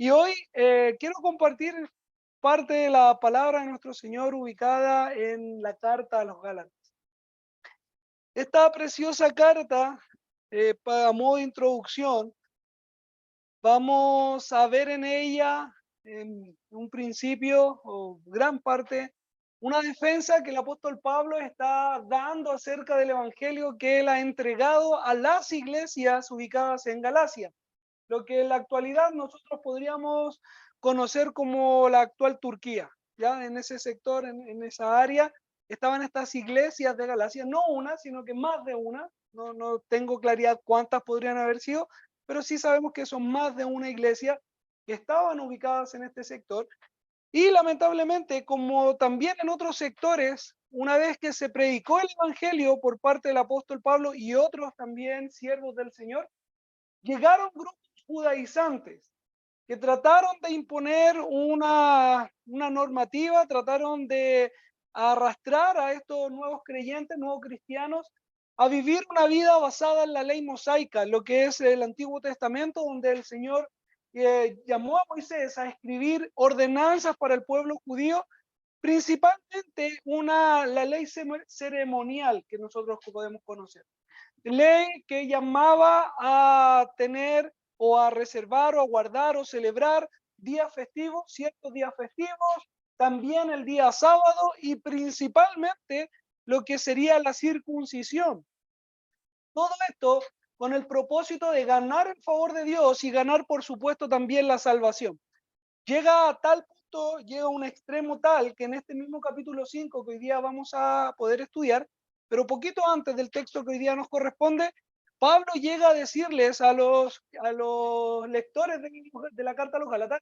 Y hoy quiero compartir parte de la palabra de nuestro Señor ubicada en la carta a los Gálatas. Esta preciosa carta, para modo de introducción, vamos a ver en ella, en un principio o gran parte, una defensa que el apóstol Pablo está dando acerca del evangelio que él ha entregado a las iglesias ubicadas en Galacia, lo que en la actualidad nosotros podríamos conocer como la actual Turquía. Ya en ese sector, en esa área, estaban estas iglesias de Galacia, no una, sino que más de una. No tengo claridad cuántas podrían haber sido, pero sí sabemos que son más de una iglesia que estaban ubicadas en este sector. Y lamentablemente, como también en otros sectores, una vez que se predicó el evangelio por parte del apóstol Pablo y otros también siervos del Señor, llegaron grupos judaizantes que trataron de imponer una normativa, trataron de arrastrar a estos nuevos creyentes, nuevos cristianos, a vivir una vida basada en la ley mosaica, lo que es el Antiguo Testamento, donde el Señor llamó a Moisés a escribir ordenanzas para el pueblo judío, principalmente la ley ceremonial que nosotros podemos conocer. Ley que llamaba a tener o a reservar o a guardar o celebrar días festivos, ciertos días festivos, también el día sábado y principalmente lo que sería la circuncisión. Todo esto con el propósito de ganar el favor de Dios y ganar, por supuesto, también la salvación. Llega a tal punto, llega a un extremo tal que en este mismo capítulo 5 que hoy día vamos a poder estudiar, pero poquito antes del texto que hoy día nos corresponde, Pablo llega a decirles a los lectores de la carta a los Gálatas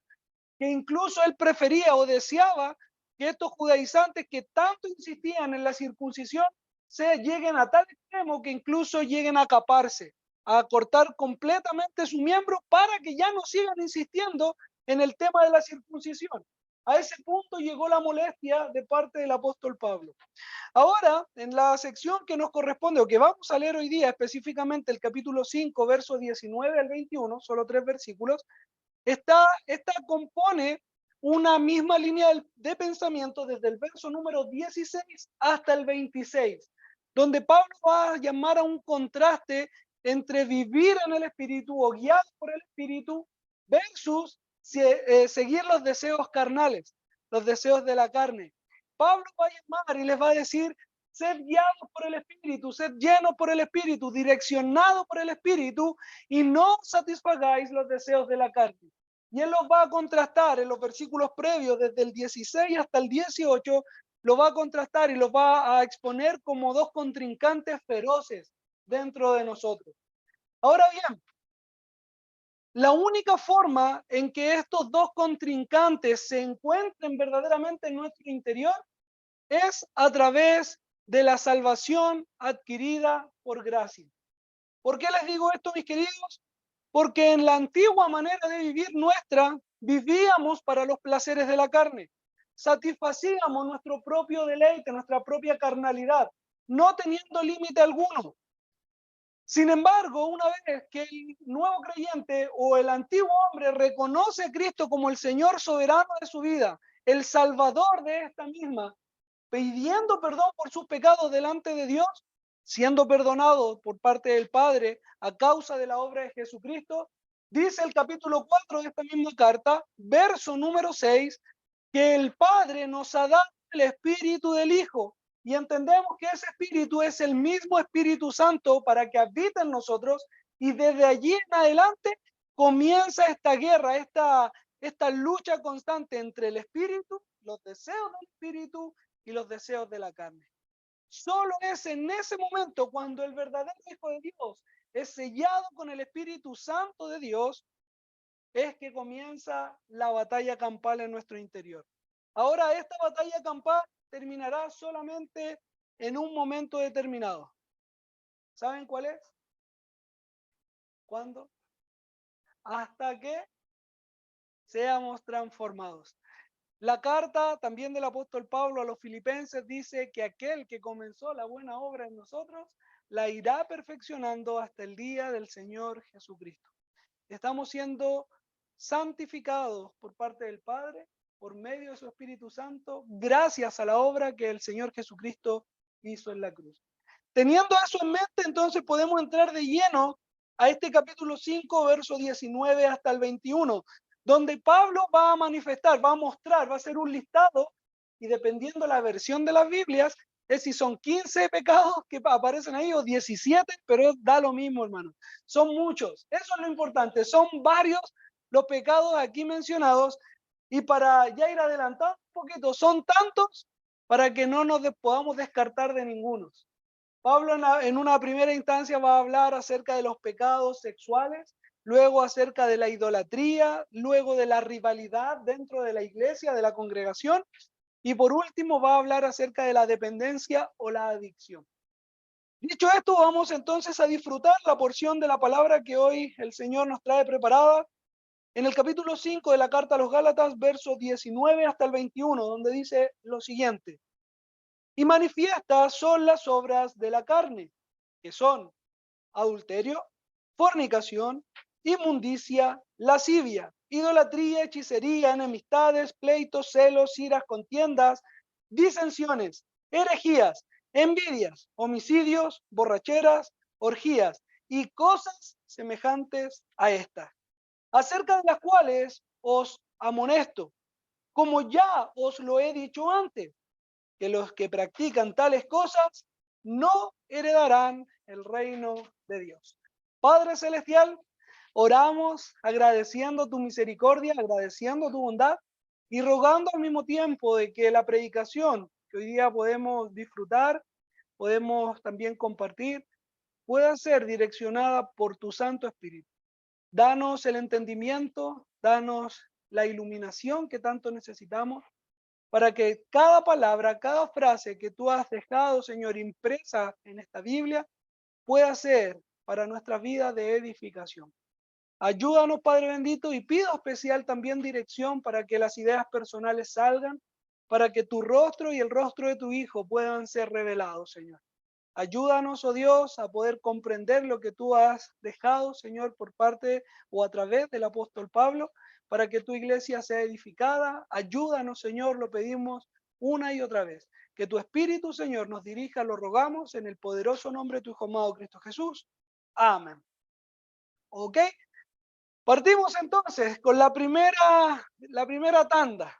que incluso él prefería o deseaba que estos judaizantes que tanto insistían en la circuncisión se lleguen a tal extremo que incluso lleguen a caparse, a cortar completamente su miembro para que ya no sigan insistiendo en el tema de la circuncisión. A ese punto llegó la molestia de parte del apóstol Pablo. Ahora, en la sección que nos corresponde o que vamos a leer hoy día, específicamente el capítulo 5, versos 19 al 21, solo 3 versículos, esta compone una misma línea de pensamiento desde el verso número 16 hasta el 26, donde Pablo va a llamar a un contraste entre vivir en el Espíritu o guiado por el Espíritu versus seguir los deseos carnales, los deseos de la carne. Pablo va a llamar y les va a decir, sed guiados por el Espíritu, sed llenos por el Espíritu, direccionados por el Espíritu y no satisfagáis los deseos de la carne. Y él los va a contrastar en los versículos previos, desde el 16 hasta el 18, lo va a contrastar y los va a exponer como dos contrincantes feroces dentro de nosotros. Ahora bien, la única forma en que estos dos contrincantes se encuentren verdaderamente en nuestro interior es a través de la salvación adquirida por gracia. ¿Por qué les digo esto, mis queridos? Porque en la antigua manera de vivir nuestra, vivíamos para los placeres de la carne, satisfacíamos nuestro propio deleite, nuestra propia carnalidad, no teniendo límite alguno. Sin embargo, una vez que el nuevo creyente o el antiguo hombre reconoce a Cristo como el Señor soberano de su vida, el Salvador de esta misma, pidiendo perdón por sus pecados delante de Dios, siendo perdonado por parte del Padre a causa de la obra de Jesucristo, dice el capítulo 4 de esta misma carta, verso número 6, que el Padre nos ha dado el Espíritu del Hijo. Y entendemos que ese Espíritu es el mismo Espíritu Santo para que habite en nosotros. Y desde allí en adelante comienza esta guerra, esta lucha constante entre el Espíritu, los deseos del Espíritu y los deseos de la carne. Solo es en ese momento cuando el verdadero Hijo de Dios es sellado con el Espíritu Santo de Dios, es que comienza la batalla campal en nuestro interior. Ahora, esta batalla campal terminará solamente en un momento determinado. ¿Saben cuál es? ¿Cuándo? Hasta que seamos transformados. La carta también del apóstol Pablo a los filipenses dice que aquel que comenzó la buena obra en nosotros la irá perfeccionando hasta el día del Señor Jesucristo. Estamos siendo santificados por parte del Padre, por medio de su Espíritu Santo, gracias a la obra que el Señor Jesucristo hizo en la cruz. Teniendo eso en mente, entonces podemos entrar de lleno a este capítulo 5, verso 19 hasta el 21, donde Pablo va a manifestar, va a mostrar, va a hacer un listado, y dependiendo la versión de las Biblias, es si son 15 pecados que aparecen ahí o 17, pero da lo mismo, hermano. Son muchos. Eso es lo importante. Son varios los pecados aquí mencionados, y para ya ir adelantando un poquito, son tantos para que no nos podamos descartar de ninguno. Pablo en una primera instancia va a hablar acerca de los pecados sexuales, luego acerca de la idolatría, luego de la rivalidad dentro de la iglesia, de la congregación, y por último va a hablar acerca de la dependencia o la adicción. Dicho esto, vamos entonces a disfrutar la porción de la palabra que hoy el Señor nos trae preparada en el capítulo 5 de la carta a los Gálatas, versos 19 hasta el 21, donde dice lo siguiente: y manifiestas son las obras de la carne, que son adulterio, fornicación, inmundicia, lascivia, idolatría, hechicería, enemistades, pleitos, celos, iras, contiendas, disensiones, herejías, envidias, homicidios, borracheras, orgías y cosas semejantes a estas, acerca de las cuales os amonesto, como ya os lo he dicho antes, que los que practican tales cosas no heredarán el reino de Dios. Padre Celestial, oramos agradeciendo tu misericordia, agradeciendo tu bondad y rogando al mismo tiempo de que la predicación que hoy día podemos disfrutar, podemos también compartir, pueda ser direccionada por tu Santo Espíritu. Danos el entendimiento, danos la iluminación que tanto necesitamos, para que cada palabra, cada frase que tú has dejado, Señor, impresa en esta Biblia, pueda ser para nuestra vida de edificación. Ayúdanos, Padre bendito, y pido especial también dirección para que las ideas personales salgan, para que tu rostro y el rostro de tu Hijo puedan ser revelados, Señor. Ayúdanos, oh Dios, a poder comprender lo que tú has dejado, Señor, por parte o a través del apóstol Pablo, para que tu iglesia sea edificada. Ayúdanos, Señor, lo pedimos una y otra vez. Que tu Espíritu, Señor, nos dirija, lo rogamos en el poderoso nombre de tu Hijo amado Cristo Jesús. Amén. ¿Ok? Partimos entonces con la primera tanda.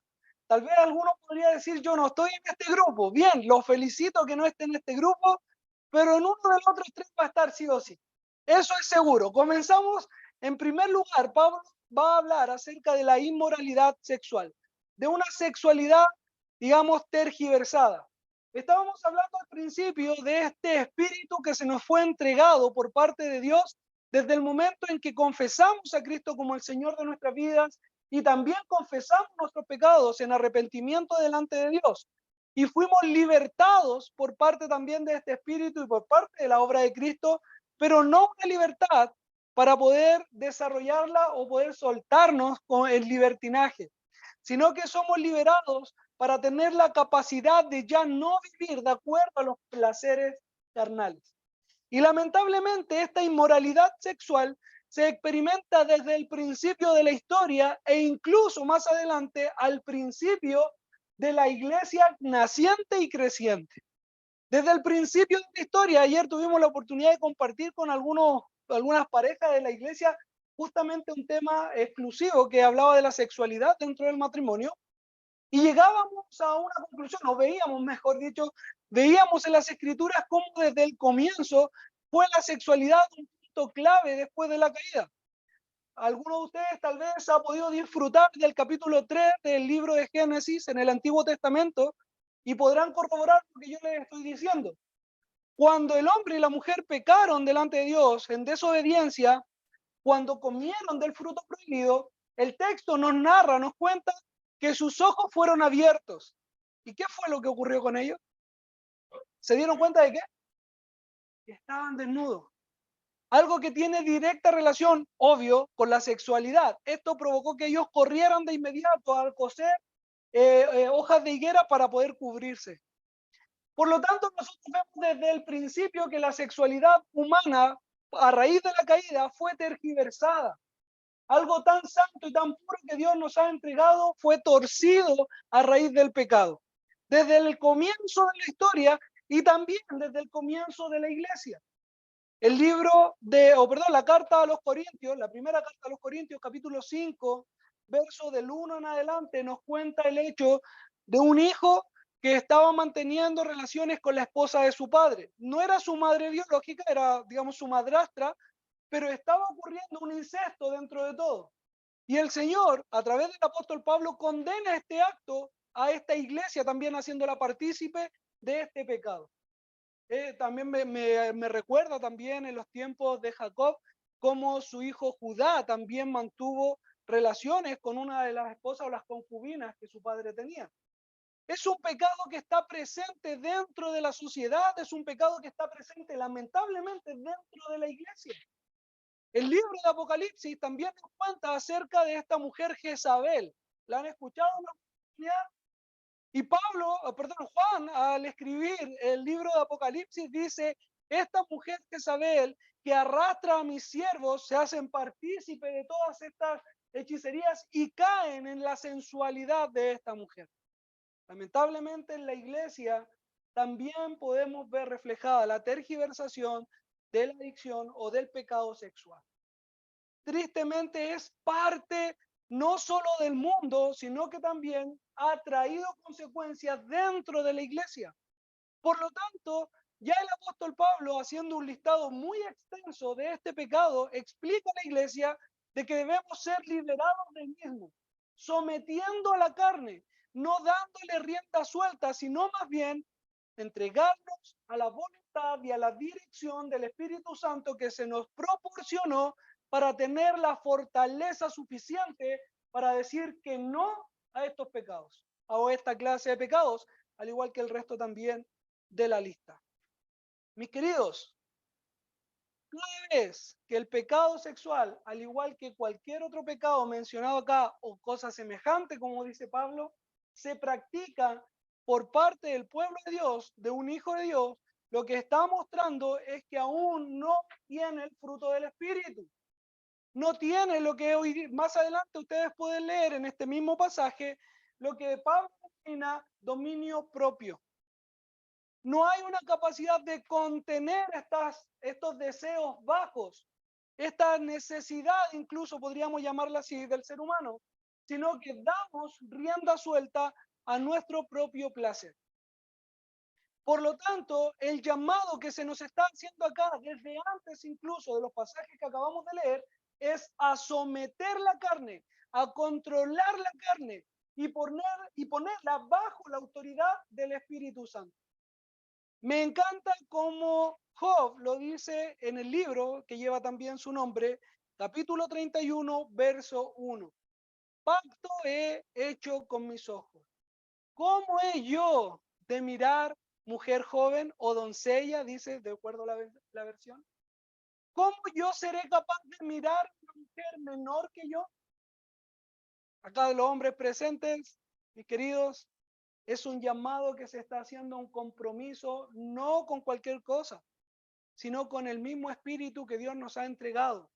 Tal vez alguno podría decir, yo no estoy en este grupo. Bien, los felicito que no esté en este grupo, pero en uno de los otros tres va a estar sí o sí. Eso es seguro. Comenzamos. En primer lugar, Pablo va a hablar acerca de la inmoralidad sexual, de una sexualidad, digamos, tergiversada. Estábamos hablando al principio de este espíritu que se nos fue entregado por parte de Dios desde el momento en que confesamos a Cristo como el Señor de nuestras vidas y también confesamos nuestros pecados en arrepentimiento delante de Dios. Y fuimos libertados por parte también de este espíritu y por parte de la obra de Cristo, pero no una libertad para poder desarrollarla o poder soltarnos con el libertinaje, sino que somos liberados para tener la capacidad de ya no vivir de acuerdo a los placeres carnales. Y lamentablemente esta inmoralidad sexual se experimenta desde el principio de la historia e incluso más adelante al principio de la iglesia naciente y creciente. Desde el principio de la historia, ayer tuvimos la oportunidad de compartir con algunas parejas de la iglesia justamente un tema exclusivo que hablaba de la sexualidad dentro del matrimonio, y llegábamos a una conclusión, o veíamos, mejor dicho, veíamos en las escrituras cómo desde el comienzo fue la sexualidad un punto clave después de la caída. Algunos de ustedes tal vez ha podido disfrutar del capítulo 3 del libro de Génesis en el Antiguo Testamento y podrán corroborar lo que yo les estoy diciendo. Cuando el hombre y la mujer pecaron delante de Dios en desobediencia, cuando comieron del fruto prohibido, el texto nos narra, nos cuenta que sus ojos fueron abiertos. ¿Y qué fue lo que ocurrió con ellos? ¿Se dieron cuenta de qué? Que estaban desnudos. Algo que tiene directa relación, obvio, con la sexualidad. Esto provocó que ellos corrieran de inmediato al coser hojas de higuera para poder cubrirse. Por lo tanto, nosotros vemos desde el principio que la sexualidad humana, a raíz de la caída, fue tergiversada. Algo tan santo y tan puro que Dios nos ha entregado fue torcido a raíz del pecado. Desde el comienzo de la historia y también desde el comienzo de la iglesia. El libro la carta a los Corintios, la primera carta a los Corintios, capítulo 5, verso del 1 en adelante, nos cuenta el hecho de un hijo que estaba manteniendo relaciones con la esposa de su padre. No era su madre biológica, era, digamos, su madrastra, pero estaba ocurriendo un incesto dentro de todo. Y el Señor, a través del apóstol Pablo, condena este acto a esta iglesia, también haciéndola partícipe de este pecado. También me recuerda también en los tiempos de Jacob, cómo su hijo Judá también mantuvo relaciones con una de las esposas o las concubinas que su padre tenía. Es un pecado que está presente dentro de la sociedad, es un pecado que está presente lamentablemente dentro de la iglesia. El libro de Apocalipsis también nos cuenta acerca de esta mujer Jezabel. ¿La han escuchado en la oportunidad? Y Juan, al escribir el libro de Apocalipsis, dice, esta mujer Jezabel que arrastra a mis siervos se hacen partícipe de todas estas hechicerías y caen en la sensualidad de esta mujer. Lamentablemente en la iglesia también podemos ver reflejada la tergiversación de la adicción o del pecado sexual. Tristemente es parte no solo del mundo, sino que también ha traído consecuencias dentro de la iglesia. Por lo tanto, ya el apóstol Pablo, haciendo un listado muy extenso de este pecado, explica a la iglesia de que debemos ser liberados del mismo, sometiendo a la carne, no dándole rienda suelta, sino más bien entregarnos a la voluntad y a la dirección del Espíritu Santo que se nos proporcionó para tener la fortaleza suficiente para decir que no a estos pecados, a esta clase de pecados, al igual que el resto también de la lista. Mis queridos, cada vez que el pecado sexual, al igual que cualquier otro pecado mencionado acá o cosa semejante, como dice Pablo, se practica por parte del pueblo de Dios, de un hijo de Dios, lo que está mostrando es que aún no tiene el fruto del Espíritu. No tiene lo que hoy, más adelante ustedes pueden leer en este mismo pasaje, lo que Pablo denomina dominio propio. No hay una capacidad de contener estos deseos bajos, esta necesidad, incluso podríamos llamarla así, del ser humano, sino que damos rienda suelta a nuestro propio placer. Por lo tanto, el llamado que se nos está haciendo acá, desde antes incluso de los pasajes que acabamos de leer, es a someter la carne, a controlar la carne y ponerla bajo la autoridad del Espíritu Santo. Me encanta cómo Job lo dice en el libro que lleva también su nombre, capítulo 31, verso 1. Pacto he hecho con mis ojos. ¿Cómo he yo de mirar mujer joven o doncella? Dice, de acuerdo a la versión. ¿Cómo yo seré capaz de mirar a una mujer menor que yo? Acá de los hombres presentes, mis queridos, es un llamado que se está haciendo a un compromiso, no con cualquier cosa, sino con el mismo espíritu que Dios nos ha entregado,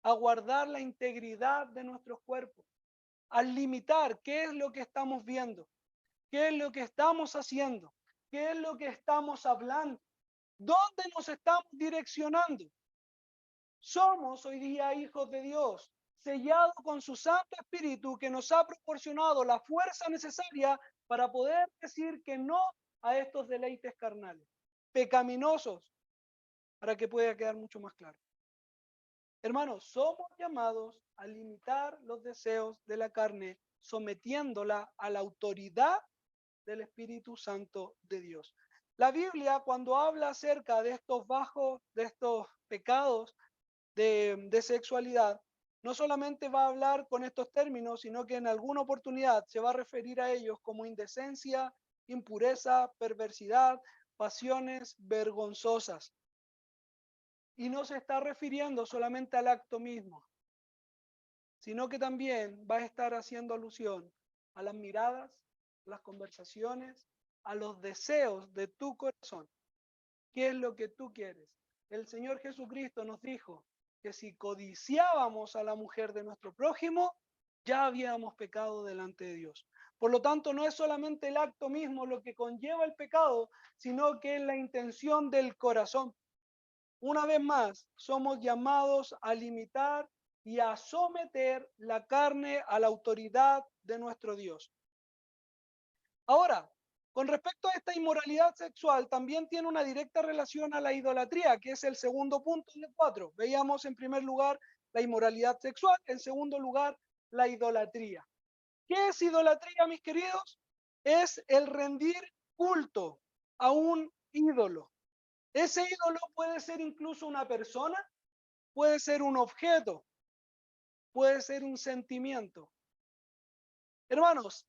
a guardar la integridad de nuestros cuerpos, a limitar qué es lo que estamos viendo, qué es lo que estamos haciendo, qué es lo que estamos hablando, dónde nos estamos direccionando. Somos hoy día hijos de Dios, sellados con su Santo Espíritu que nos ha proporcionado la fuerza necesaria para poder decir que no a estos deleites carnales, pecaminosos, para que pueda quedar mucho más claro. Hermanos, somos llamados a limitar los deseos de la carne, sometiéndola a la autoridad del Espíritu Santo de Dios. La Biblia, cuando habla acerca de estos pecados de sexualidad, no solamente va a hablar con estos términos, sino que en alguna oportunidad se va a referir a ellos como indecencia, impureza, perversidad, pasiones vergonzosas. Y no se está refiriendo solamente al acto mismo, sino que también va a estar haciendo alusión a las miradas, a las conversaciones, a los deseos de tu corazón. ¿Qué es lo que tú quieres? El Señor Jesucristo nos dijo que si codiciábamos a la mujer de nuestro prójimo, ya habíamos pecado delante de Dios. Por lo tanto, no es solamente el acto mismo lo que conlleva el pecado, sino que es la intención del corazón. Una vez más, somos llamados a limitar y a someter la carne a la autoridad de nuestro Dios. Ahora, con respecto a esta inmoralidad sexual, también tiene una directa relación a la idolatría, que es el segundo punto de 4. Veíamos en primer lugar la inmoralidad sexual, en segundo lugar la idolatría. ¿Qué es idolatría, mis queridos? Es el rendir culto a un ídolo. Ese ídolo puede ser incluso una persona, puede ser un objeto, puede ser un sentimiento. Hermanos,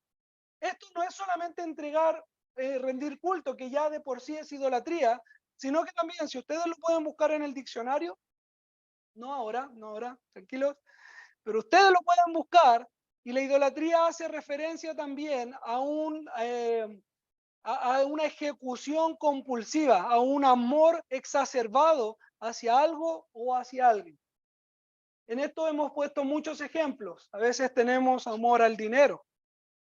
esto no es solamente entregar, rendir culto, que ya de por sí es idolatría, sino que también, si ustedes lo pueden buscar en el diccionario, no ahora, tranquilos, pero ustedes lo pueden buscar, y la idolatría hace referencia también a una ejecución compulsiva, a un amor exacerbado hacia algo o hacia alguien. En esto hemos puesto muchos ejemplos. A veces tenemos amor al dinero.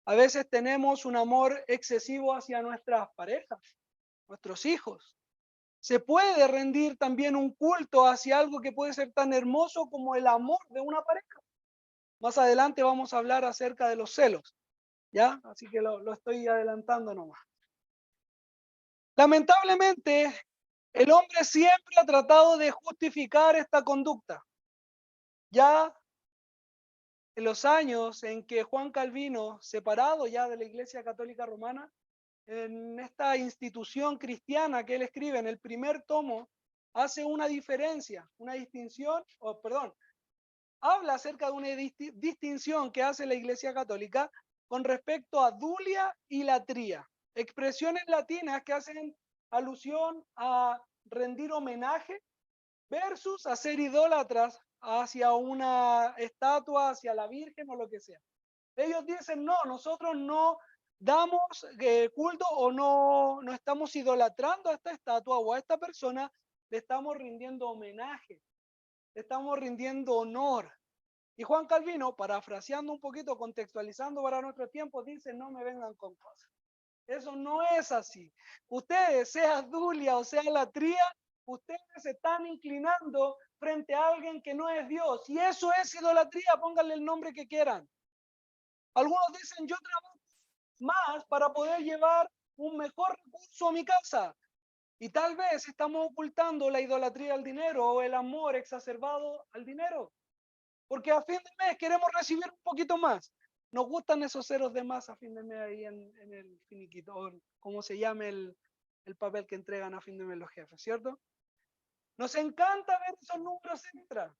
A veces tenemos un amor excesivo hacia nuestras parejas, nuestros hijos. Se puede rendir también un culto hacia algo que puede ser tan hermoso como el amor de una pareja. Más adelante vamos a hablar acerca de los celos, ¿ya? Así que lo estoy adelantando nomás. Lamentablemente, el hombre siempre ha tratado de justificar esta conducta. Ya en los años en que Juan Calvino, separado ya de la Iglesia Católica Romana, en esta institución cristiana que él escribe en el primer tomo, hace una diferencia, una distinción, habla acerca de una distinción que hace la Iglesia Católica con respecto a dulia y latría, expresiones latinas que hacen alusión a rendir homenaje versus a ser idólatras hacia una estatua, hacia la Virgen o lo que sea. Ellos dicen, no, nosotros no damos culto o no estamos idolatrando a esta estatua o a esta persona, le estamos rindiendo homenaje, le estamos rindiendo honor. Y Juan Calvino, parafraseando un poquito, contextualizando para nuestro tiempo, dice, no me vengan con cosas. Eso no es así. Ustedes, sea dulia o sea latría, ustedes se están inclinando frente a alguien que no es Dios. Y eso es idolatría, pónganle el nombre que quieran. Algunos dicen, yo trabajo más para poder llevar un mejor recurso a mi casa. Y tal vez estamos ocultando la idolatría al dinero o el amor exacerbado al dinero. Porque a fin de mes queremos recibir un poquito más. Nos gustan esos ceros de más a fin de mes ahí en el finiquito, o como se llame el papel que entregan a fin de mes los jefes, ¿cierto? Nos encanta ver esos números extra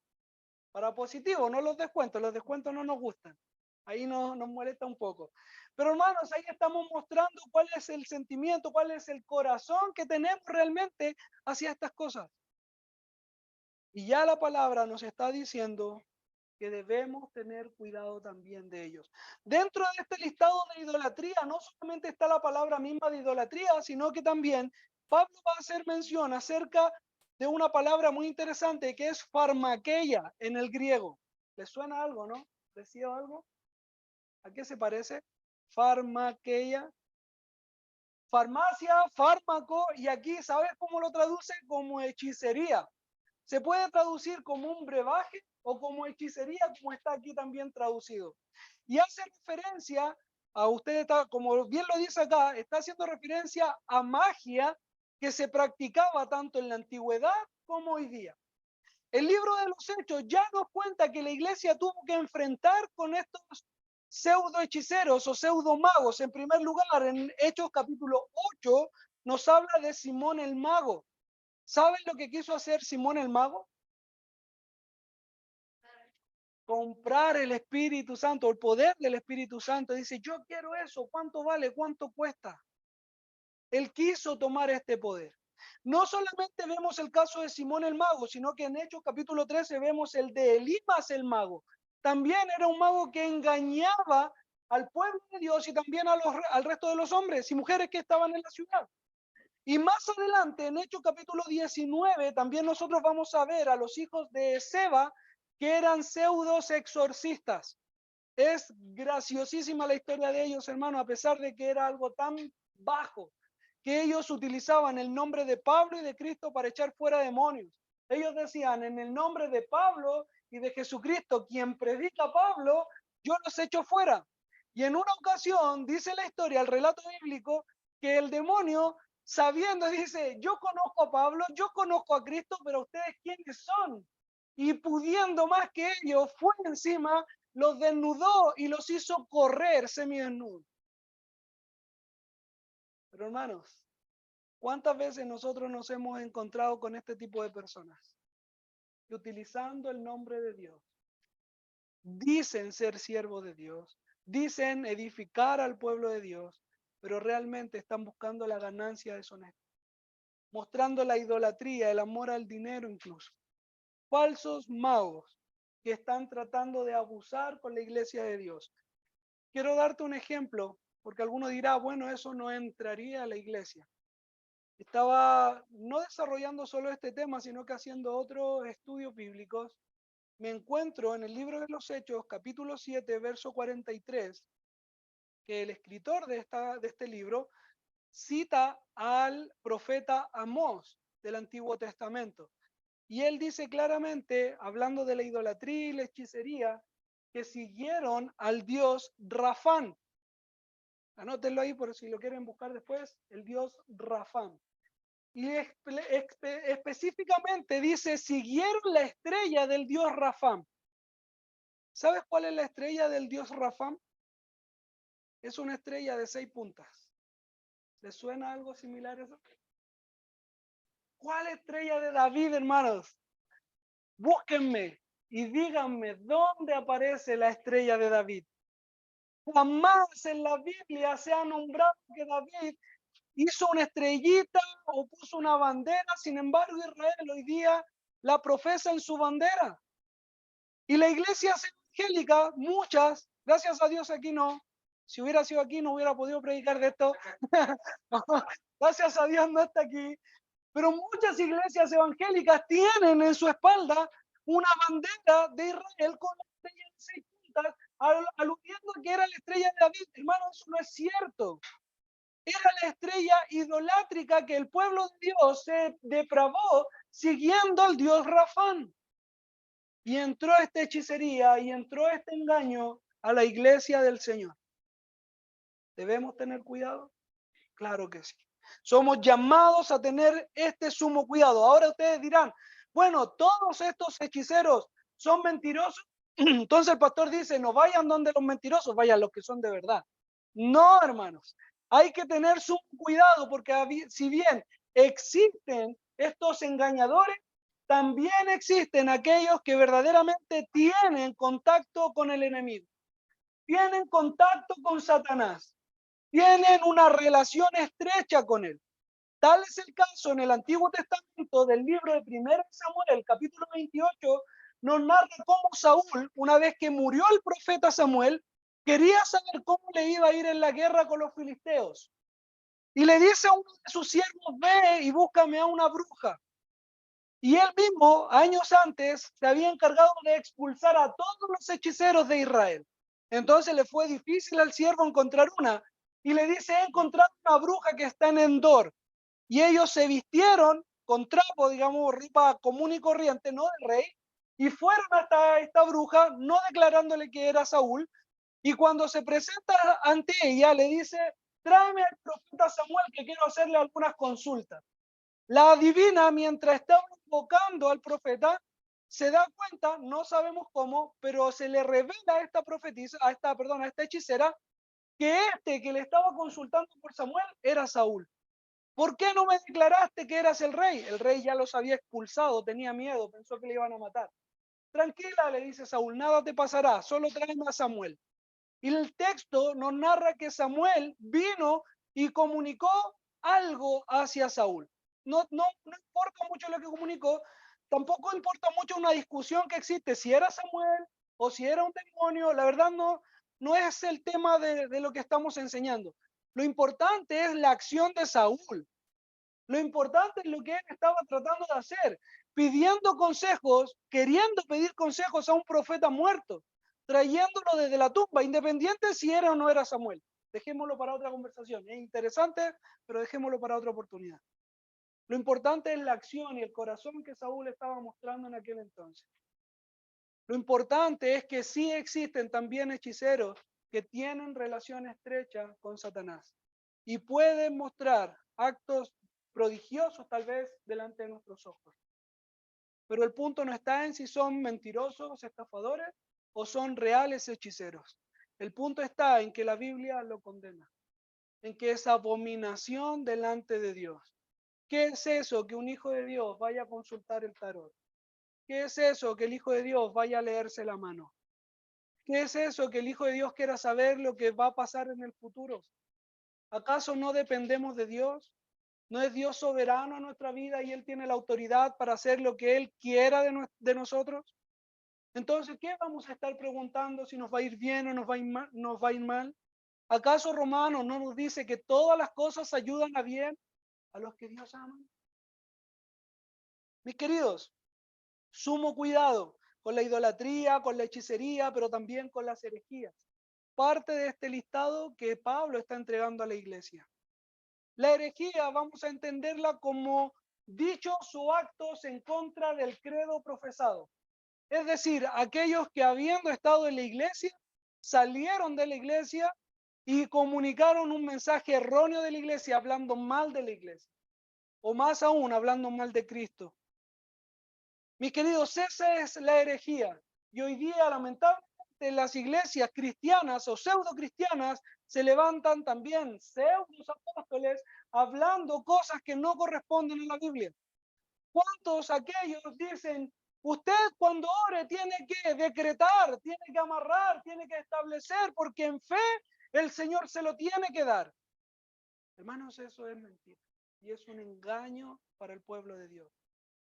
para positivo, no los descuentos no nos gustan. Ahí nos molesta un poco. Pero hermanos, ahí estamos mostrando cuál es el sentimiento, cuál es el corazón que tenemos realmente hacia estas cosas. Y ya la palabra nos está diciendo que debemos tener cuidado también de ellos. Dentro de este listado de idolatría, no solamente está la palabra misma de idolatría, sino que también Pablo va a hacer mención acerca de una palabra muy interesante que es farmakeia en el griego. ¿Les suena algo, no? ¿Decía algo? ¿A qué se parece? Farmakeia. Farmacia, fármaco, y aquí, ¿sabes cómo lo traduce? Como hechicería. Se puede traducir como un brebaje o como hechicería, como está aquí también traducido. Y hace referencia a usted, como bien lo dice acá, está haciendo referencia a magia que se practicaba tanto en la antigüedad como hoy día. El libro de los Hechos ya nos cuenta que la iglesia tuvo que enfrentar con estos pseudo hechiceros o pseudo magos. En primer lugar, en Hechos capítulo 8 nos habla de Simón el mago. ¿Saben lo que quiso hacer Simón el mago? Comprar el Espíritu Santo, el poder del Espíritu Santo. Dice, yo quiero eso, ¿cuánto vale? ¿Cuánto cuesta? Él quiso tomar este poder. No solamente vemos el caso de Simón el mago, sino que en Hechos capítulo 13 vemos el de Elimas el mago. También era un mago que engañaba al pueblo de Dios y también al resto de los hombres y mujeres que estaban en la ciudad. Y más adelante, en Hechos capítulo 19, también nosotros vamos a ver a los hijos de Seba, que eran pseudos exorcistas. Es graciosísima la historia de ellos, hermano, a pesar de que era algo tan bajo, que ellos utilizaban el nombre de Pablo y de Cristo para echar fuera demonios. Ellos decían, en el nombre de Pablo y de Jesucristo, quien predica a Pablo, yo los echo fuera. Y en una ocasión, dice la historia, el relato bíblico, que el demonio, sabiendo, dice, yo conozco a Pablo, yo conozco a Cristo, pero ustedes quiénes son. Y pudiendo más que ellos, fue encima, los desnudó y los hizo correr semidesnudos. Pero hermanos, ¿cuántas veces nosotros nos hemos encontrado con este tipo de personas? Que utilizando el nombre de Dios, dicen ser siervos de Dios, dicen edificar al pueblo de Dios, pero realmente están buscando la ganancia deshonesta, mostrando la idolatría, el amor al dinero incluso. Falsos magos que están tratando de abusar con la iglesia de Dios. Quiero darte un ejemplo, porque alguno dirá, bueno, eso no entraría a la iglesia. Estaba no desarrollando solo este tema, sino que haciendo otros estudios bíblicos. Me encuentro en el libro de los Hechos, capítulo 7, verso 43, que el escritor de este libro cita al profeta Amós del Antiguo Testamento. Y él dice claramente, hablando de la idolatría y la hechicería, que siguieron al dios Rafán. Anótenlo ahí por si lo quieren buscar después, el dios Rafán. Y específicamente dice, siguieron la estrella del dios Rafán. ¿Sabes cuál es la estrella del dios Rafán? Es una estrella de 6 puntas. ¿Les suena algo similar a eso? ¿Cuál estrella de David, hermanos? Búsquenme y díganme dónde aparece la estrella de David. Jamás en la Biblia se ha nombrado que David hizo una estrellita o puso una bandera. Sin embargo, Israel hoy día la profesa en su bandera. Y la iglesia evangélica, muchas, gracias a Dios aquí no, si hubiera sido aquí no hubiera podido predicar de esto, gracias a Dios no está aquí, pero muchas iglesias evangélicas tienen en su espalda una bandera de Israel con la estrella de 6 puntas, aludiendo que era la estrella de David. Hermano, eso no es cierto. Era la estrella idolátrica que el pueblo de Dios se depravó siguiendo al dios Rafán. Y entró esta hechicería y entró este engaño a la iglesia del Señor. ¿Debemos tener cuidado? Claro que sí. Somos llamados a tener este sumo cuidado. Ahora ustedes dirán, bueno, todos estos hechiceros son mentirosos. Entonces el pastor dice, no vayan donde los mentirosos, vayan los que son de verdad. No, hermanos. Hay que tener sumo cuidado porque si bien existen estos engañadores, también existen aquellos que verdaderamente tienen contacto con el enemigo, tienen contacto con Satanás, tienen una relación estrecha con él. Tal es el caso en el Antiguo Testamento del libro de 1 Samuel, capítulo 28, nos narra cómo Saúl, una vez que murió el profeta Samuel, quería saber cómo le iba a ir en la guerra con los filisteos. Y le dice a uno de sus siervos, ve y búscame a una bruja. Y él mismo, años antes, se había encargado de expulsar a todos los hechiceros de Israel. Entonces le fue difícil al siervo encontrar una. Y le dice, he encontrado una bruja que está en Endor. Y ellos se vistieron con trapo, digamos, ropa común y corriente, no del rey, y fueron hasta esta bruja, no declarándole que era Saúl. Y cuando se presenta ante ella, le dice, tráeme al profeta Samuel que quiero hacerle algunas consultas. La adivina, mientras estaba invocando al profeta, se da cuenta, no sabemos cómo, pero se le revela a esta profetisa, a esta hechicera, que este que le estaba consultando por Samuel era Saúl. ¿Por qué no me declaraste que eras el rey? El rey ya los había expulsado, tenía miedo, pensó que le iban a matar. Tranquila, le dice Saúl, nada te pasará, solo tráeme a Samuel. Y el texto nos narra que Samuel vino y comunicó algo hacia Saúl. No importa mucho lo que comunicó, tampoco importa mucho una discusión que existe, si era Samuel o si era un demonio, la verdad no es el tema de lo que estamos enseñando. Lo importante es la acción de Saúl. Lo importante es lo que él estaba tratando de hacer, pidiendo consejos, queriendo pedir consejos a un profeta muerto, trayéndolo desde la tumba, independiente si era o no era Samuel. Dejémoslo para otra conversación. Es interesante, pero dejémoslo para otra oportunidad. Lo importante es la acción y el corazón que Saúl estaba mostrando en aquel entonces. Lo importante es que sí existen también hechiceros que tienen relación estrecha con Satanás y pueden mostrar actos prodigiosos tal vez delante de nuestros ojos. Pero el punto no está en si son mentirosos, estafadores o son reales hechiceros. El punto está en que la Biblia lo condena, en que es abominación delante de Dios. ¿Qué es eso? Que un hijo de Dios vaya a consultar el tarot. ¿Qué es eso? Que el hijo de Dios vaya a leerse la mano. ¿Qué es eso? Que el hijo de Dios quiera saber lo que va a pasar en el futuro. ¿Acaso no dependemos de Dios? ¿No es Dios soberano en nuestra vida y Él tiene la autoridad para hacer lo que Él quiera de nosotros? Entonces, ¿qué vamos a estar preguntando si nos va a ir bien o nos va a ir mal? ¿Acaso Romanos no nos dice que todas las cosas ayudan a bien a los que Dios ama? Mis queridos, sumo cuidado con la idolatría, con la hechicería, pero también con las herejías. Parte de este listado que Pablo está entregando a la iglesia. La herejía vamos a entenderla como dichos o actos en contra del credo profesado. Es decir, aquellos que habiendo estado en la iglesia, salieron de la iglesia y comunicaron un mensaje erróneo de la iglesia, hablando mal de la iglesia. O más aún, hablando mal de Cristo. Mis queridos, esa es la herejía. Y hoy día, lamentablemente, las iglesias cristianas o pseudo cristianas se levantan también pseudos apóstoles hablando cosas que no corresponden a la Biblia. ¿Cuántos aquellos dicen, usted cuando ore tiene que decretar, tiene que amarrar, tiene que establecer, porque en fe el Señor se lo tiene que dar? Hermanos, eso es mentira y es un engaño para el pueblo de Dios.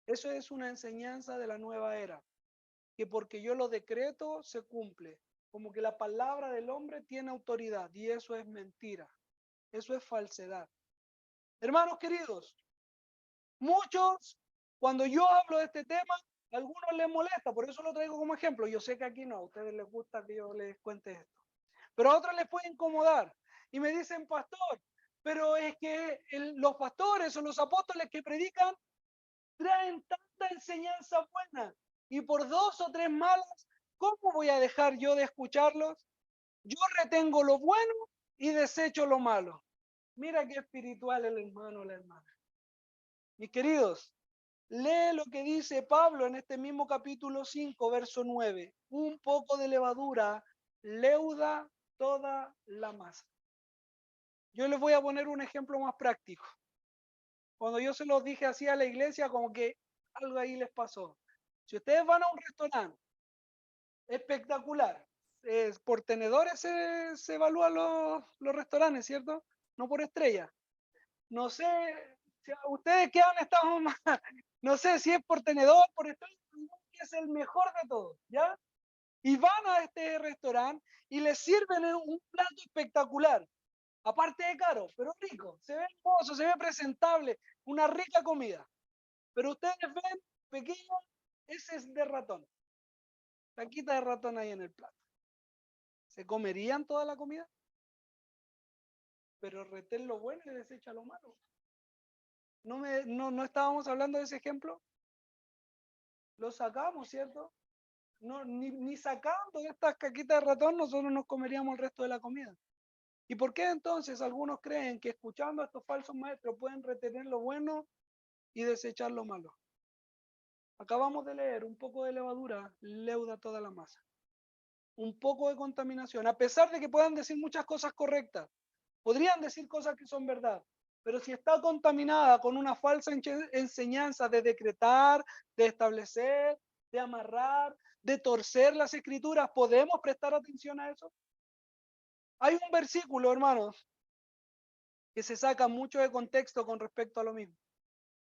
Eso es una enseñanza de la nueva era, que porque yo lo decreto se cumple, como que la palabra del hombre tiene autoridad y eso es mentira, eso es falsedad. Hermanos queridos, muchos, cuando yo hablo de este tema, a algunos les molesta, por eso lo traigo como ejemplo. Yo sé que aquí no, a ustedes les gusta que yo les cuente esto, pero a otros les puede incomodar y me dicen, pastor, pero es que los pastores o los apóstoles que predican traen tanta enseñanza buena y por dos o tres malas, ¿cómo voy a dejar yo de escucharlos? Yo retengo lo bueno y desecho lo malo. Mira qué espiritual el hermano o la hermana. Mis queridos, lee lo que dice Pablo en este mismo capítulo 5, verso 9. Un poco de levadura leuda toda la masa. Yo les voy a poner un ejemplo más práctico. Cuando yo se los dije así a la iglesia, como que algo ahí les pasó. Si ustedes van a un restaurante espectacular, por tenedores se evalúan los restaurantes, ¿cierto? No por estrella. No sé, si ustedes que han estado más, no sé si es por tenedor, por estrella, que es el mejor de todos, ¿ya? Y van a este restaurante y les sirven un plato espectacular, aparte de caro, pero rico, se ve hermoso, se ve presentable, una rica comida. Pero ustedes ven, pequeño, ese es de ratón. Taquita de ratón ahí en el plato. ¿Se comerían toda la comida? Pero retén lo bueno y desecha lo malo. ¿No estábamos hablando de ese ejemplo? Lo sacamos, ¿cierto? No, ni sacando estas caquitas de ratón nosotros nos comeríamos el resto de la comida. ¿Y por qué entonces algunos creen que escuchando a estos falsos maestros pueden retener lo bueno y desechar lo malo? Acabamos de leer, un poco de levadura leuda toda la masa. Un poco de contaminación, a pesar de que puedan decir muchas cosas correctas, podrían decir cosas que son verdad, pero si está contaminada con una falsa enseñanza de decretar, de establecer, de amarrar, de torcer las escrituras, ¿podemos prestar atención a eso? Hay un versículo, hermanos, que se saca mucho de contexto con respecto a lo mismo.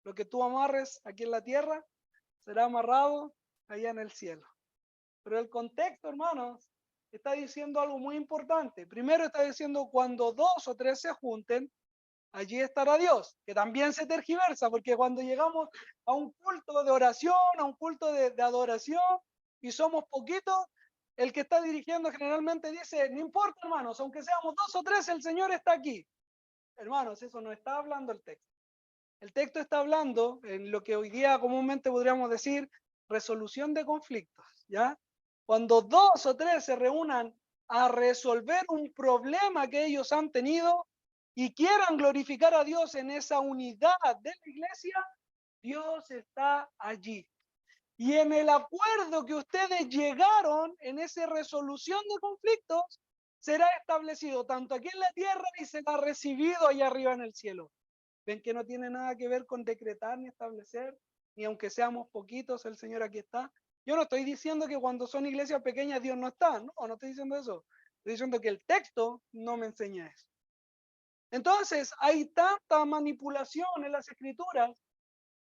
Lo que tú amarres aquí en la tierra será amarrado allá en el cielo. Pero el contexto, hermanos, está diciendo algo muy importante. Primero está diciendo cuando dos o tres se junten, allí estará Dios, que también se tergiversa, porque cuando llegamos a un culto de oración, a un culto de adoración, y somos poquitos, el que está dirigiendo generalmente dice, no importa, hermanos, aunque seamos 2 o 3, el Señor está aquí. Hermanos, eso no está hablando el texto. El texto está hablando en lo que hoy día comúnmente podríamos decir resolución de conflictos, ¿ya? Cuando 2 o 3 se reúnan a resolver un problema que ellos han tenido y quieran glorificar a Dios en esa unidad de la iglesia, Dios está allí. Y en el acuerdo que ustedes llegaron, en esa resolución de conflictos, será establecido tanto aquí en la tierra y será recibido allá arriba en el cielo. Ven que no tiene nada que ver con decretar ni establecer, ni aunque seamos poquitos, el Señor aquí está. Yo no estoy diciendo que cuando son iglesias pequeñas Dios no está, no estoy diciendo eso. Estoy diciendo que el texto no me enseña eso. Entonces, hay tanta manipulación en las escrituras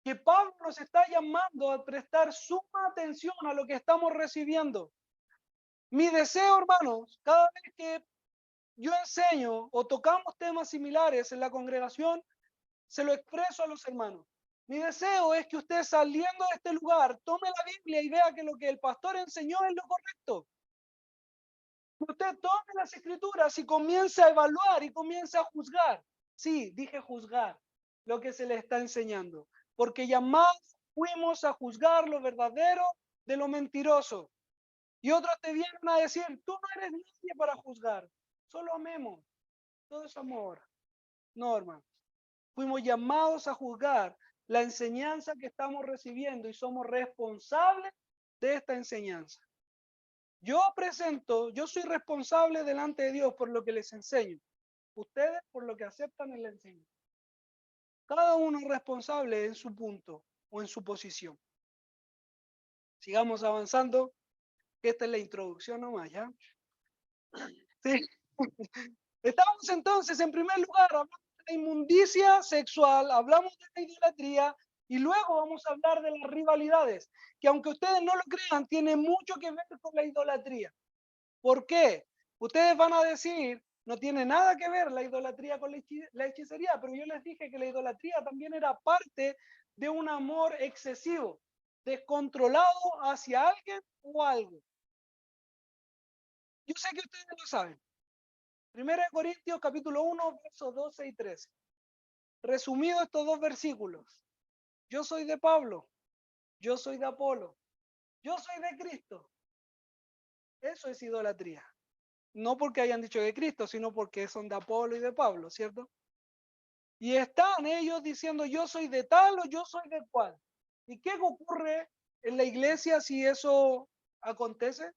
que Pablo nos está llamando a prestar suma atención a lo que estamos recibiendo. Mi deseo, hermanos, cada vez que yo enseño o tocamos temas similares en la congregación, se lo expreso a los hermanos. Mi deseo es que usted, saliendo de este lugar, tome la Biblia y vea que lo que el pastor enseñó es lo correcto. Que usted tome las escrituras y comience a evaluar y comience a juzgar. Sí, dije juzgar lo que se le está enseñando. Porque llamados fuimos a juzgar lo verdadero de lo mentiroso. Y otros te vienen a decir, tú no eres nadie para juzgar. Solo amemos. Todo es amor. No, hermano. Fuimos llamados a juzgar la enseñanza que estamos recibiendo y somos responsables de esta enseñanza. Yo soy responsable delante de Dios por lo que les enseño. Ustedes por lo que aceptan en la enseñanza. Cada uno es responsable en su punto o en su posición. Sigamos avanzando. Esta es la introducción nomás, ¿ya? Sí. Estamos entonces, en primer lugar, hablando de la inmundicia sexual, hablamos de la idolatría y luego vamos a hablar de las rivalidades, que aunque ustedes no lo crean, tiene mucho que ver con la idolatría. ¿Por qué? Ustedes van a decir, no tiene nada que ver la idolatría con la hechicería, pero yo les dije que la idolatría también era parte de un amor excesivo, descontrolado hacia alguien o algo. Yo sé que ustedes lo saben. 1 Corintios capítulo 1, versos 12 y 13. Resumido estos 2 versículos. Yo soy de Pablo, yo soy de Apolo, yo soy de Cristo. Eso es idolatría. No porque hayan dicho de Cristo, sino porque son de Apolo y de Pablo, ¿cierto? Y están ellos diciendo yo soy de tal o yo soy de cual. ¿Y qué ocurre en la iglesia si eso acontece?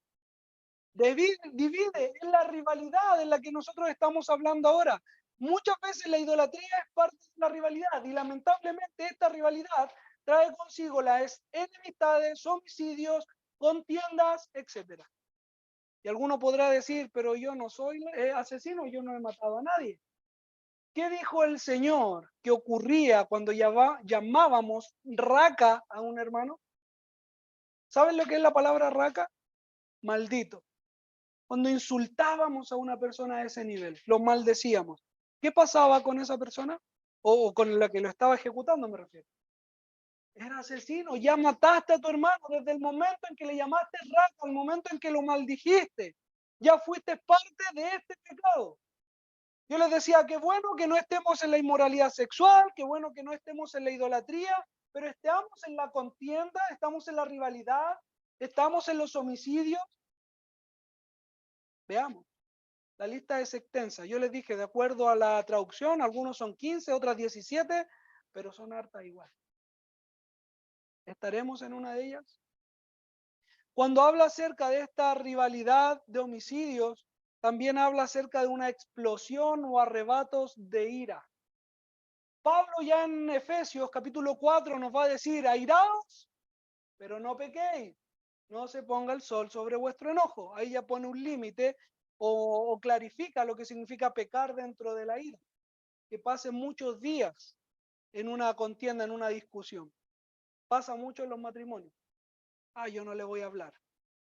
Divide en la rivalidad en la que nosotros estamos hablando ahora. Muchas veces la idolatría es parte de la rivalidad y lamentablemente esta rivalidad trae consigo las enemistades, homicidios, contiendas, etcétera. Y alguno podrá decir, pero yo no soy asesino, yo no he matado a nadie. ¿Qué dijo el Señor que ocurría cuando llamábamos raca a un hermano? ¿Saben lo que es la palabra raca? Maldito. Cuando insultábamos a una persona a ese nivel, lo maldecíamos. ¿Qué pasaba con esa persona? O con la que lo estaba ejecutando, me refiero. Era asesino, ya mataste a tu hermano desde el momento en que le llamaste raca, al momento en que lo maldijiste. Ya fuiste parte de este pecado. Yo les decía, qué bueno que no estemos en la inmoralidad sexual, qué bueno que no estemos en la idolatría, pero estamos en la contienda, estamos en la rivalidad, estamos en los homicidios. Veamos. La lista es extensa. Yo les dije, de acuerdo a la traducción, algunos son 15, otras 17, pero son hartas igual. ¿Estaremos en una de ellas? Cuando habla acerca de esta rivalidad de homicidios, también habla acerca de una explosión o arrebatos de ira. Pablo ya en Efesios capítulo 4 nos va a decir, airaos, pero no pequéis. No se ponga el sol sobre vuestro enojo. Ahí ya pone un límite o clarifica lo que significa pecar dentro de la ira. Que pasen muchos días en una contienda, en una discusión. Pasa mucho en los matrimonios. Yo no le voy a hablar.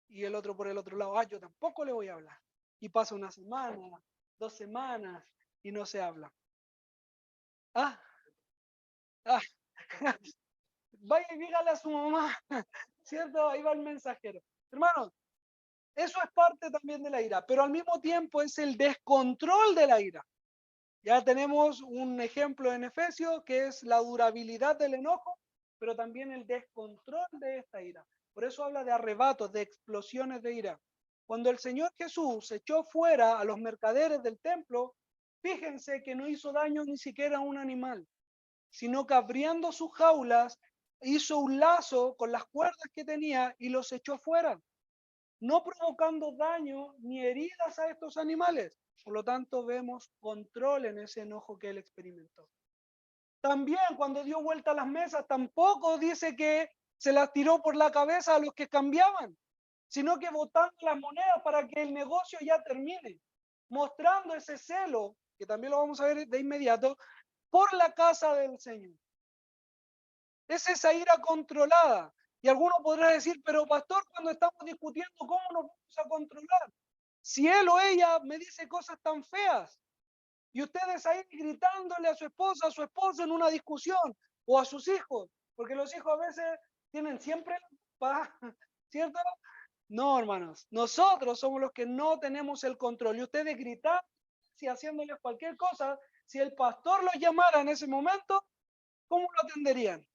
Y el otro por el otro lado, yo tampoco le voy a hablar. Y pasa una semana, 2 semanas y no se habla. Ah, ah, vaya y dígale a su mamá, ¿cierto? Ahí va el mensajero. Hermanos, eso es parte también de la ira, pero al mismo tiempo es el descontrol de la ira. Ya tenemos un ejemplo en Efesios que es la durabilidad del enojo, pero también el descontrol de esta ira. Por eso habla de arrebatos, de explosiones de ira. Cuando el Señor Jesús echó fuera a los mercaderes del templo, fíjense que no hizo daño ni siquiera a un animal, sino que abriendo sus jaulas, hizo un lazo con las cuerdas que tenía y los echó fuera, no provocando daño ni heridas a estos animales. Por lo tanto, vemos control en ese enojo que él experimentó. También cuando dio vuelta a las mesas, tampoco dice que se las tiró por la cabeza a los que cambiaban, sino que botando las monedas para que el negocio ya termine, mostrando ese celo, que también lo vamos a ver de inmediato, por la casa del Señor. Es esa ira controlada. Y alguno podrá decir, pero pastor, cuando estamos discutiendo, ¿cómo nos vamos a controlar? Si él o ella me dice cosas tan feas y ustedes ahí gritándole a su esposo en una discusión o a sus hijos, porque los hijos a veces tienen siempre la culpa, ¿cierto? No, hermanos, nosotros somos los que no tenemos el control y ustedes gritan si haciéndoles cualquier cosa, si el pastor los llamara en ese momento, ¿cómo lo atenderían?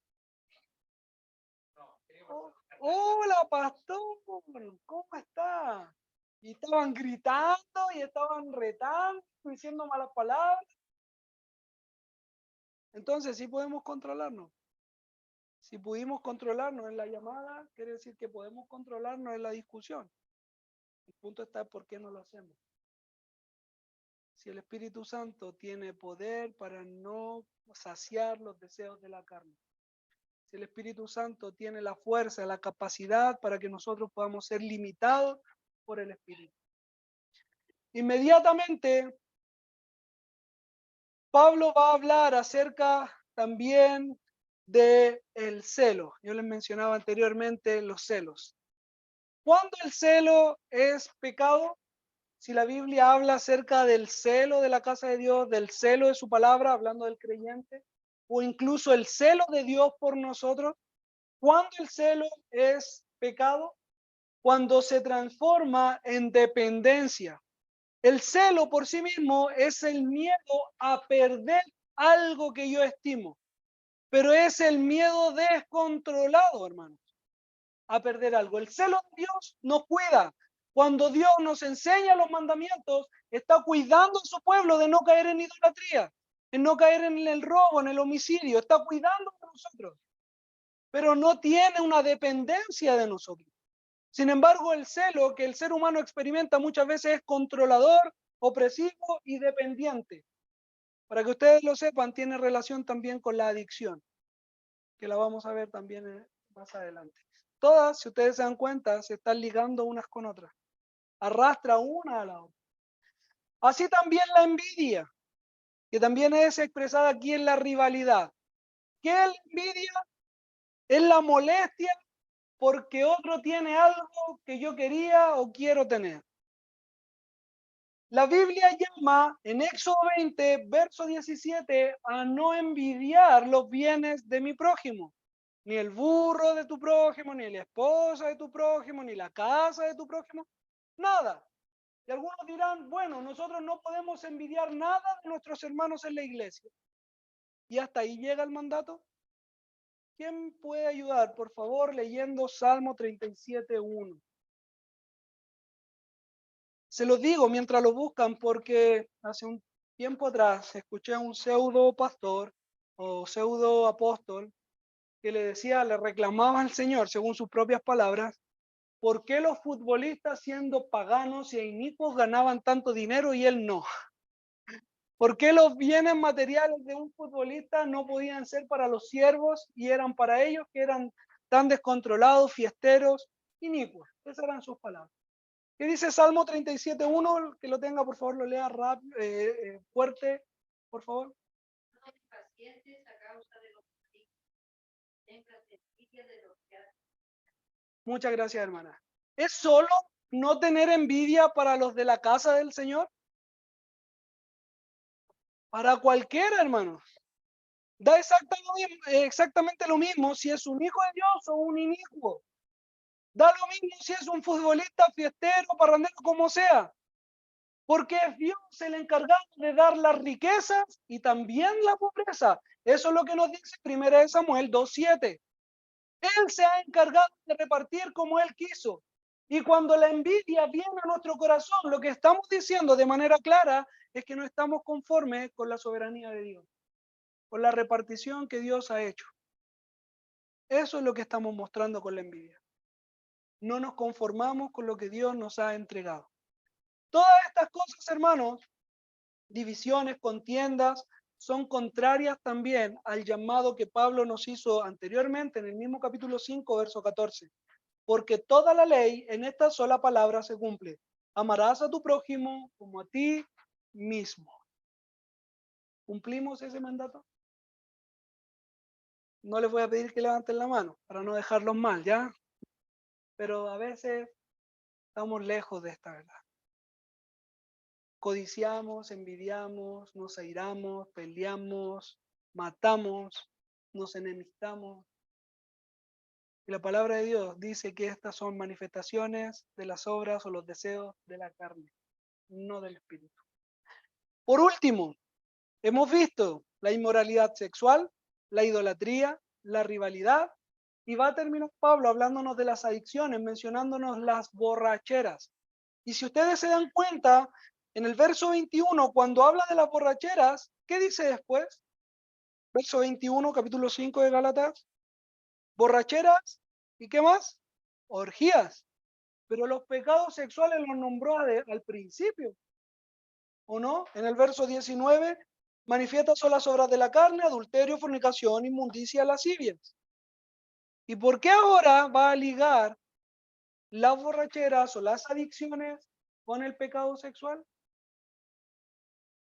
Hola, pastor, ¿cómo está? Y estaban gritando y estaban retando, diciendo malas palabras. Entonces, sí podemos controlarnos. Si pudimos controlarnos en la llamada, quiere decir que podemos controlarnos en la discusión. El punto está en por qué no lo hacemos. Si el Espíritu Santo tiene poder para no saciar los deseos de la carne. Si el Espíritu Santo tiene la fuerza, la capacidad para que nosotros podamos ser limitados por el Espíritu. Inmediatamente, Pablo va a hablar acerca también de el celo. Yo les mencionaba anteriormente los celos. ¿Cuándo el celo es pecado? Si la Biblia habla acerca del celo de la casa de Dios, del celo de su palabra, hablando del creyente, o incluso el celo de Dios por nosotros, ¿cuándo el celo es pecado? Cuando se transforma en dependencia. El celo por sí mismo es el miedo a perder algo que yo estimo, pero es el miedo descontrolado, hermanos, a perder algo. El celo de Dios nos cuida. Cuando Dios nos enseña los mandamientos, está cuidando a su pueblo de no caer en idolatría, en no caer en el robo, en el homicidio, está cuidando de nosotros, pero no tiene una dependencia de nosotros. Sin embargo, el celo que el ser humano experimenta muchas veces es controlador, opresivo y dependiente. Para que ustedes lo sepan, tiene relación también con la adicción, que la vamos a ver también más adelante. Todas, si ustedes se dan cuenta, se están ligando unas con otras. Arrastra una a la otra. Así también la envidia, que también es expresada aquí en la rivalidad. ¿Qué es la envidia? Es la molestia porque otro tiene algo que yo quería o quiero tener. La Biblia llama en Éxodo 20, verso 17, a no envidiar los bienes de mi prójimo. Ni el burro de tu prójimo, ni la esposa de tu prójimo, ni la casa de tu prójimo, nada. Y algunos dirán, bueno, nosotros no podemos envidiar nada de nuestros hermanos en la iglesia. Y hasta ahí llega el mandato. ¿Quién puede ayudar, por favor, leyendo Salmo 37:1? Se los digo mientras lo buscan porque hace un tiempo atrás escuché a un pseudo pastor o pseudo apóstol que le decía, le reclamaba al Señor, según sus propias palabras, ¿por qué los futbolistas siendo paganos e inicuos ganaban tanto dinero y él no? ¿Por qué los bienes materiales de un futbolista no podían ser para los siervos y eran para ellos que eran tan descontrolados, fiesteros, inicuos? Esas eran sus palabras. ¿Qué dice Salmo 37:1? Que lo tenga, por favor, lo lea rápido, fuerte, por favor. Muchas gracias, hermana. ¿Es solo no tener envidia para los de la casa del Señor? Para cualquiera, hermanos. Da exactamente lo mismo si es un hijo de Dios o un inicuo. Da lo mismo si es un futbolista, fiestero, parrandero, como sea. Porque es Dios el encargado de dar las riquezas y también la pobreza. Eso es lo que nos dice 1 Samuel 2:7. Él se ha encargado de repartir como Él quiso. Y cuando la envidia viene a nuestro corazón, lo que estamos diciendo de manera clara es que no estamos conformes con la soberanía de Dios, con la repartición que Dios ha hecho. Eso es lo que estamos mostrando con la envidia. No nos conformamos con lo que Dios nos ha entregado. Todas estas cosas, hermanos, divisiones, contiendas, son contrarias también al llamado que Pablo nos hizo anteriormente en el mismo capítulo 5, verso 14. Porque toda la ley en esta sola palabra se cumple. Amarás a tu prójimo como a ti mismo. ¿Cumplimos ese mandato? No les voy a pedir que levanten la mano para no dejarlos mal, ¿ya? Pero a veces estamos lejos de esta verdad. Codiciamos, envidiamos, nos airamos, peleamos, matamos, nos enemistamos. Y la palabra de Dios dice que estas son manifestaciones de las obras o los deseos de la carne, no del espíritu. Por último, hemos visto la inmoralidad sexual, la idolatría, la rivalidad, y va a terminar Pablo hablándonos de las adicciones, mencionándonos las borracheras. Y si ustedes se dan cuenta, en el verso 21, cuando habla de las borracheras, ¿qué dice después? Verso 21, capítulo 5 de Gálatas. Borracheras, ¿y qué más? Orgías. Pero los pecados sexuales los nombró al principio, ¿o no? En el verso 19, manifiestas son las obras de la carne, adulterio, fornicación, inmundicia, lascivias. ¿Y por qué ahora va a ligar las borracheras o las adicciones con el pecado sexual?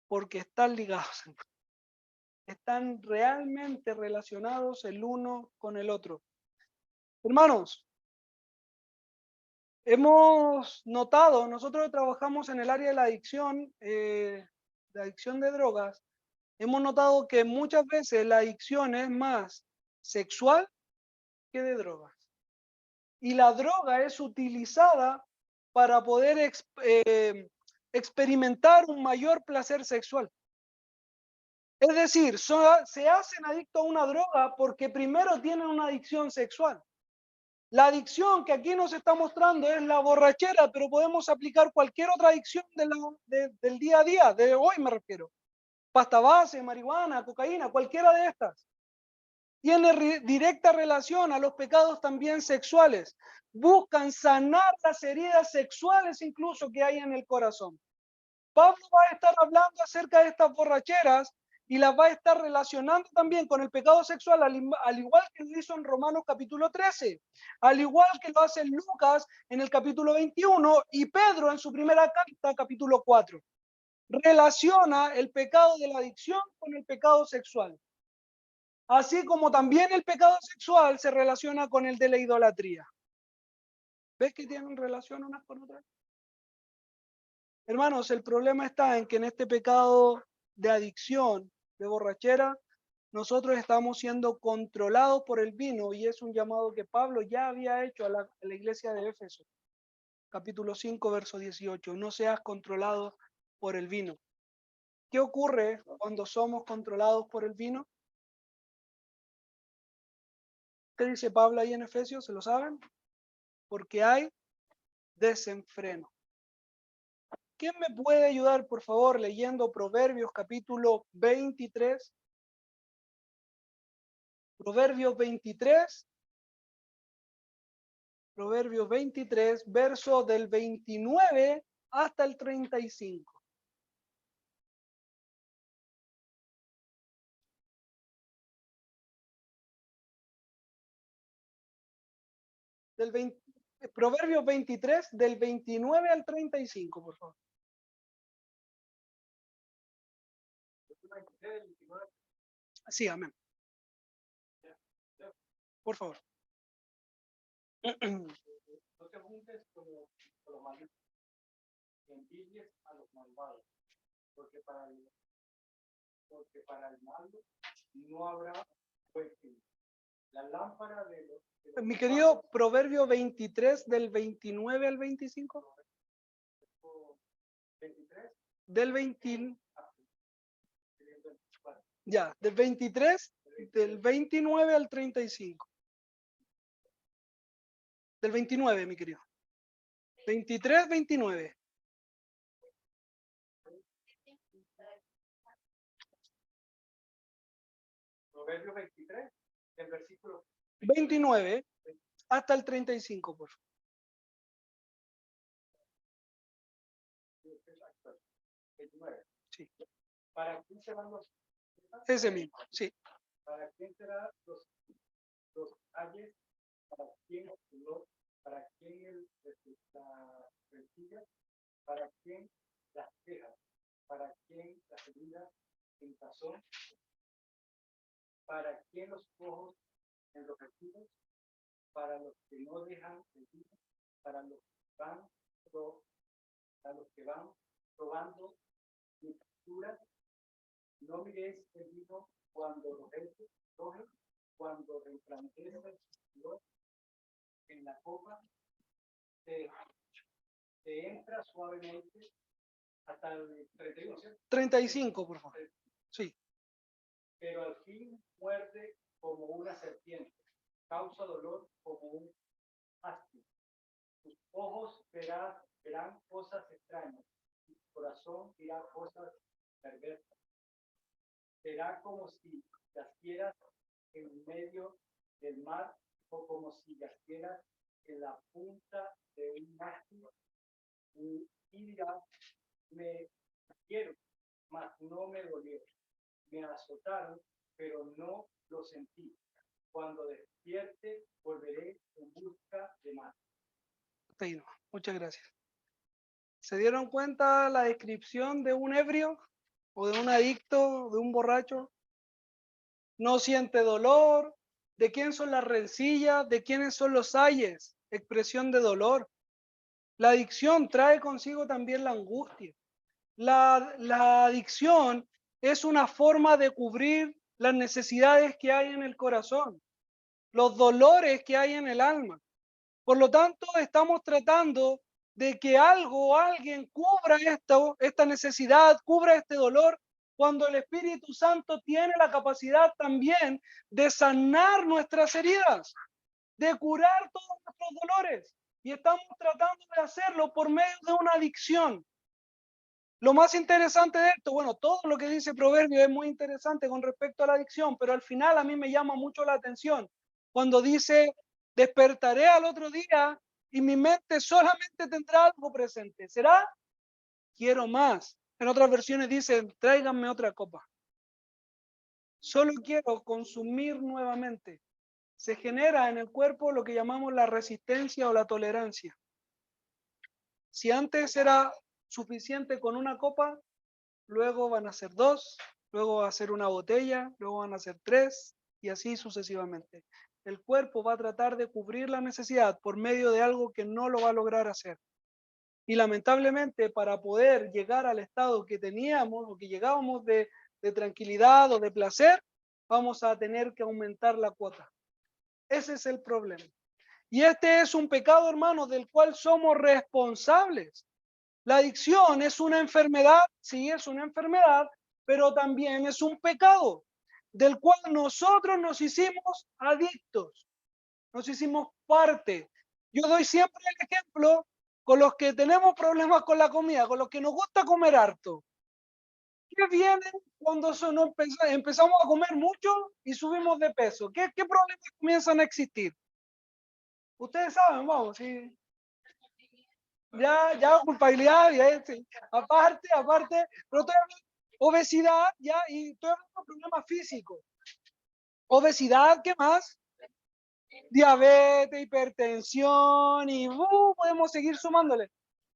Porque están ligados, están realmente relacionados el uno con el otro. Hermanos, hemos notado, nosotros trabajamos en el área de la adicción de drogas, hemos notado que muchas veces la adicción es más sexual que de drogas. Y la droga es utilizada para poder experimentar un mayor placer sexual. Es decir, se hacen adictos a una droga porque primero tienen una adicción sexual. La adicción que aquí nos está mostrando es la borrachera, pero podemos aplicar cualquier otra adicción del día a día, de hoy me refiero. Pasta base, marihuana, cocaína, cualquiera de estas. Tiene directa relación a los pecados también sexuales. Buscan sanar las heridas sexuales incluso que hay en el corazón. Pablo va a estar hablando acerca de estas borracheras y las va a estar relacionando también con el pecado sexual, al igual que lo hizo en Romanos capítulo 13, al igual que lo hace Lucas en el capítulo 21 y Pedro en su primera carta, capítulo 4. Relaciona el pecado de la adicción con el pecado sexual. Así como también el pecado sexual se relaciona con el de la idolatría. ¿Ves que tienen relación unas con otras? Hermanos, el problema está en que en este pecado de adicción, de borrachera, nosotros estamos siendo controlados por el vino y es un llamado que Pablo ya había hecho a la iglesia de Éfeso. Capítulo 5, verso 18. No seas controlado por el vino. ¿Qué ocurre cuando somos controlados por el vino? ¿Qué dice Pablo ahí en Efesios? ¿Se lo saben? Porque hay desenfreno. ¿Quién me puede ayudar, por favor, leyendo Proverbios capítulo 23? Proverbios 23, Proverbios 23, verso del 29 hasta el 35. Del 20, Proverbios 23, del 29 al 35, por favor. Sí, amén. Por favor. No te juntes con los malos, envidies a los malvados, porque para porque para el malo no habrá buen fin. La lámpara de los Mi querido, Proverbio 23 del 29 al 25. 23, Del 20, ya, del 23, del 29 al 35. Del 29, mi querido. 23, 29. Proverbios 23, el versículo 29 hasta el 35, por favor. 29. Sí. ¿Para quién serán los? Ese mismo, sí. ¿Para quién serán los ayes? ¿Para quién el dolor? ¿Para quién la rencilla? ¿Para quién las quejas? ¿Para quién las heridas en razón? ¿Para quién los ojos enrojecidos? Para los que no dejan de vivir, para los que van probando mi captura. No miréis el vino cuando roje, cuando resplandece el color en la copa, te entra suavemente hasta el 31, ¿cierto? 35, por favor. Sí. Pero al fin muerde como una serpiente, causa dolor como un áspid. Tus ojos verán cosas extrañas, tu corazón dirá cosas perversas. Será como si yacieras en medio del mar o como si yacieras en la punta de un mástil y dirás, me quiero, mas no me dolió. Me azotaron, pero no lo sentí. Cuando despierte, volveré en busca de más. Muchas gracias. ¿Se dieron cuenta la descripción de un ebrio o de un adicto, de un borracho? No siente dolor. ¿De quién son las rencillas? ¿De quiénes son los ayes? Expresión de dolor. La adicción trae consigo también la angustia. La adicción es una forma de cubrir las necesidades que hay en el corazón, los dolores que hay en el alma. Por lo tanto, estamos tratando de que algo o alguien cubra esta necesidad, cubra este dolor, cuando el Espíritu Santo tiene la capacidad también de sanar nuestras heridas, de curar todos nuestros dolores. Y estamos tratando de hacerlo por medio de una adicción. Lo más interesante de esto, bueno, todo lo que dice Proverbio es muy interesante con respecto a la adicción, pero al final a mí me llama mucho la atención cuando dice, despertaré al otro día y mi mente solamente tendrá algo presente. ¿Será? Quiero más. En otras versiones dicen, tráiganme otra copa. Solo quiero consumir nuevamente. Se genera en el cuerpo lo que llamamos la resistencia o la tolerancia. Si antes era suficiente con una copa, luego van a ser 2, luego va a ser una botella, luego van a ser 3 y así sucesivamente. El cuerpo va a tratar de cubrir la necesidad por medio de algo que no lo va a lograr hacer. Y lamentablemente para poder llegar al estado que teníamos o que llegábamos de tranquilidad o de placer, vamos a tener que aumentar la cuota. Ese es el problema. Y este es un pecado, hermanos, del cual somos responsables. La adicción es una enfermedad, sí, es una enfermedad, pero también es un pecado del cual nosotros nos hicimos adictos, nos hicimos parte. Yo doy siempre el ejemplo con los que tenemos problemas con la comida, con los que nos gusta comer harto. ¿Qué viene cuando empezamos a comer mucho y subimos de peso? ¿Qué problemas comienzan a existir? Ustedes saben, vamos, sí. Ya, culpabilidad, ya, sí. Aparte, pero estoy hablando de obesidad, ya, y estoy hablando de problemas físicos. Obesidad, ¿qué más? Diabetes, hipertensión, y podemos seguir sumándole.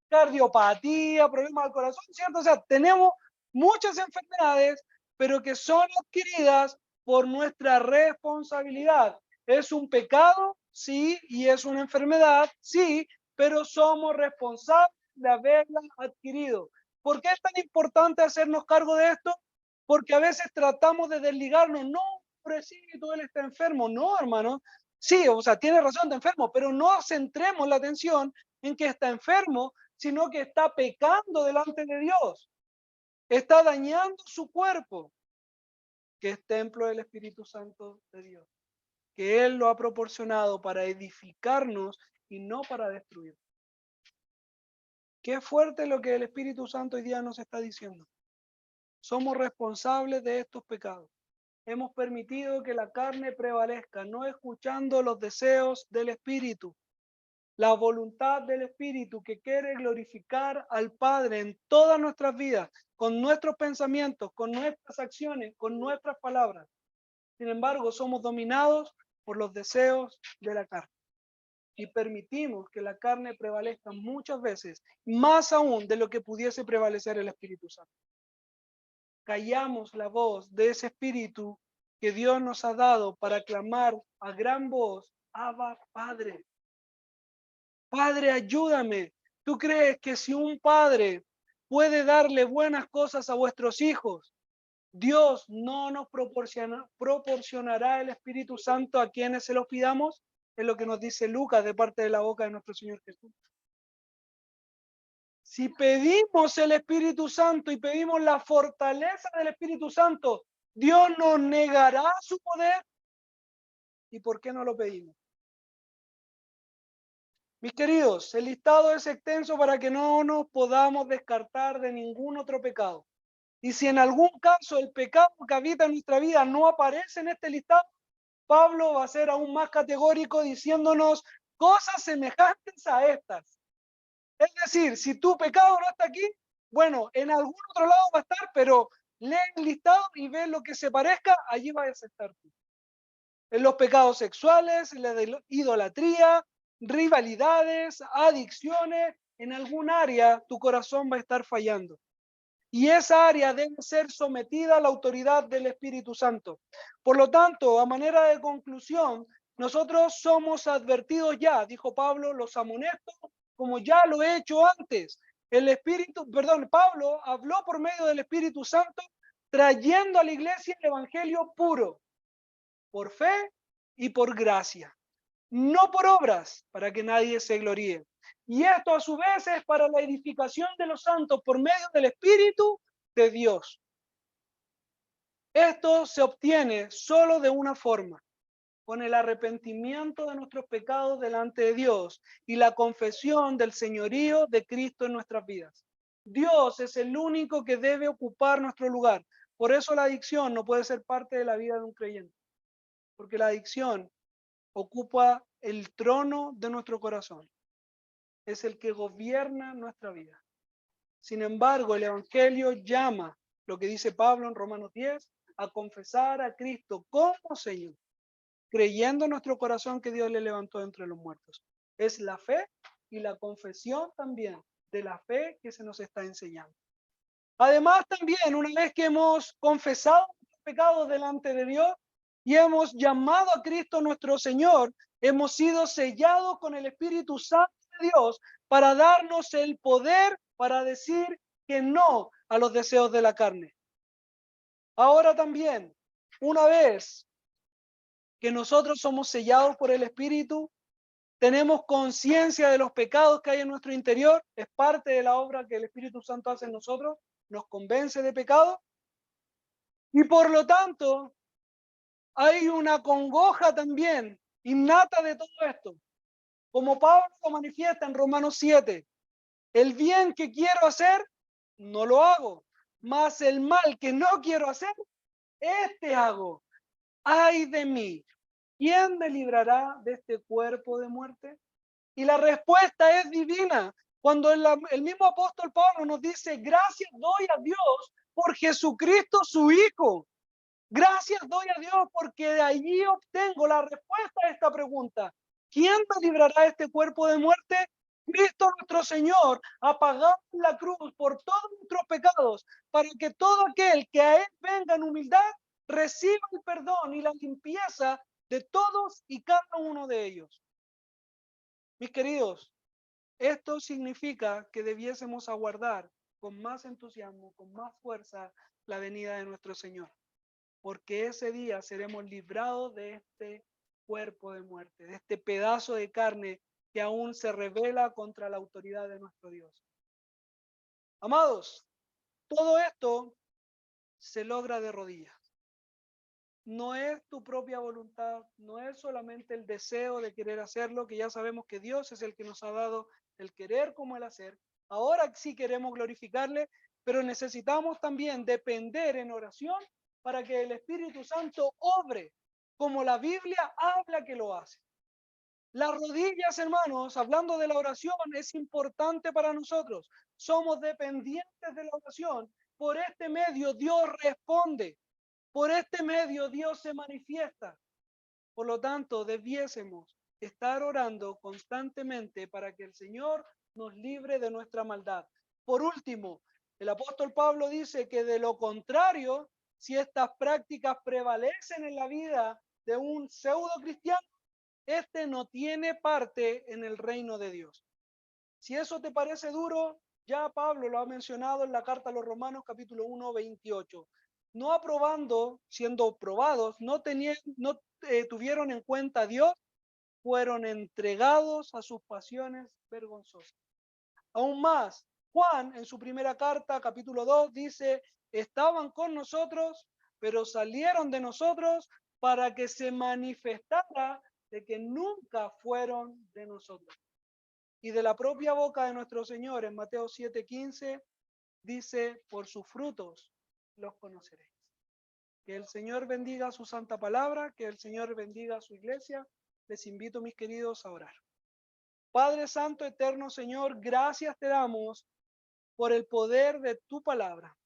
Cardiopatía, problemas del corazón, ¿cierto? O sea, tenemos muchas enfermedades, pero que son adquiridas por nuestra responsabilidad. ¿Es un pecado? Sí, y es una enfermedad, sí, pero somos responsables de haberla adquirido. ¿Por qué es tan importante hacernos cargo de esto? porque a veces tratamos de desligarnos. No, pobrecito, él está enfermo. No, hermano. Sí, o sea, tiene razón, está enfermo, pero no centremos la atención en que está enfermo, sino que está pecando delante de Dios. Está dañando su cuerpo, que es templo del Espíritu Santo de Dios, que Él lo ha proporcionado para edificarnos y no para destruir. Qué fuerte lo que el Espíritu Santo hoy día nos está diciendo. Somos responsables de estos pecados. Hemos permitido que la carne prevalezca, no escuchando los deseos del Espíritu, la voluntad del Espíritu que quiere glorificar al Padre en todas nuestras vidas, con nuestros pensamientos, con nuestras acciones, con nuestras palabras. Sin embargo, somos dominados por los deseos de la carne y permitimos que la carne prevalezca muchas veces, más aún de lo que pudiese prevalecer el Espíritu Santo. Callamos la voz de ese Espíritu que Dios nos ha dado para clamar a gran voz: Abba, Padre. Padre, ayúdame. ¿Tú crees que si un padre puede darle buenas cosas a vuestros hijos, Dios no nos proporcionará el Espíritu Santo a quienes se los pidamos? Es lo que nos dice Lucas de parte de la boca de nuestro Señor Jesús. Si pedimos el Espíritu Santo y pedimos la fortaleza del Espíritu Santo, ¿Dios nos negará su poder? ¿Y por qué no lo pedimos? Mis queridos, el listado es extenso para que no nos podamos descartar de ningún otro pecado. Y si en algún caso el pecado que habita en nuestra vida no aparece en este listado, Pablo va a ser aún más categórico diciéndonos cosas semejantes a estas. Es decir, si tu pecado no está aquí, bueno, en algún otro lado va a estar, pero lee el listado y ve lo que se parezca, allí vas a estar tú. En los pecados sexuales, en la idolatría, rivalidades, adicciones, en algún área tu corazón va a estar fallando. Y esa área debe ser sometida a la autoridad del Espíritu Santo. Por lo tanto, a manera de conclusión, nosotros somos advertidos ya, dijo Pablo, los amonesto, como ya lo he hecho antes. Pablo habló por medio del Espíritu Santo, trayendo a la iglesia el evangelio puro, por fe y por gracia, no por obras, para que nadie se gloríe. Y esto a su vez es para la edificación de los santos por medio del Espíritu de Dios. Esto se obtiene solo de una forma: con el arrepentimiento de nuestros pecados delante de Dios y la confesión del señorío de Cristo en nuestras vidas. Dios es el único que debe ocupar nuestro lugar. Por eso la adicción no puede ser parte de la vida de un creyente, porque la adicción ocupa el trono de nuestro corazón. Es el que gobierna nuestra vida. Sin embargo, el Evangelio llama, lo que dice Pablo en Romanos 10, a confesar a Cristo como Señor, creyendo en nuestro corazón que Dios le levantó entre los muertos. Es la fe y la confesión también de la fe que se nos está enseñando. Además, también, una vez que hemos confesado nuestros pecados delante de Dios y hemos llamado a Cristo nuestro Señor, hemos sido sellados con el Espíritu Santo de Dios para darnos el poder para decir que no a los deseos de la carne. Ahora también, una vez que nosotros somos sellados por el Espíritu, tenemos conciencia de los pecados que hay en nuestro interior, es parte de la obra que el Espíritu Santo hace en nosotros, nos convence de pecado, y por lo tanto hay una congoja también innata de todo esto. Como Pablo lo manifiesta en Romanos 7, el bien que quiero hacer, no lo hago, mas el mal que no quiero hacer, este hago. ¡Ay de mí! ¿Quién me librará de este cuerpo de muerte? Y la respuesta es divina. Cuando el mismo apóstol Pablo nos dice: gracias doy a Dios por Jesucristo su Hijo. Gracias doy a Dios porque de allí obtengo la respuesta a esta pregunta: ¿quién me librará de este cuerpo de muerte? Cristo nuestro Señor ha pagado en la cruz por todos nuestros pecados, para que todo aquel que a Él venga en humildad reciba el perdón y la limpieza de todos y cada uno de ellos. Mis queridos, esto significa que debiésemos aguardar con más entusiasmo, con más fuerza la venida de nuestro Señor, porque ese día seremos librados de este cuerpo de muerte, de este pedazo de carne que aún se revela contra la autoridad de nuestro Dios. Amados, todo esto se logra de rodillas. No es tu propia voluntad, no es solamente el deseo de querer hacerlo, que ya sabemos que Dios es el que nos ha dado el querer como el hacer. Ahora sí queremos glorificarle, pero necesitamos también depender en oración para que el Espíritu Santo obre como la Biblia habla que lo hace. Las rodillas, hermanos, hablando de la oración, es importante para nosotros. Somos dependientes de la oración. Por este medio Dios responde. Por este medio Dios se manifiesta. Por lo tanto, debiésemos estar orando constantemente para que el Señor nos libre de nuestra maldad. Por último, el apóstol Pablo dice que de lo contrario, si estas prácticas prevalecen en la vida de un pseudo cristiano, este no tiene parte en el reino de Dios. Si eso te parece duro, ya Pablo lo ha mencionado en la carta a los Romanos capítulo 1, 28. No aprobando, siendo probados, no tuvieron en cuenta a Dios, fueron entregados a sus pasiones vergonzosas. Aún más, Juan en su primera carta, capítulo 2, dice, estaban con nosotros, pero salieron de nosotros para que se manifestara de que nunca fueron de nosotros. Y de la propia boca de nuestro Señor, en Mateo 7:15, dice, por sus frutos los conoceréis. Que el Señor bendiga su santa palabra, que el Señor bendiga su iglesia. Les invito, mis queridos, a orar. Padre Santo, eterno Señor, gracias te damos por el poder de tu palabra.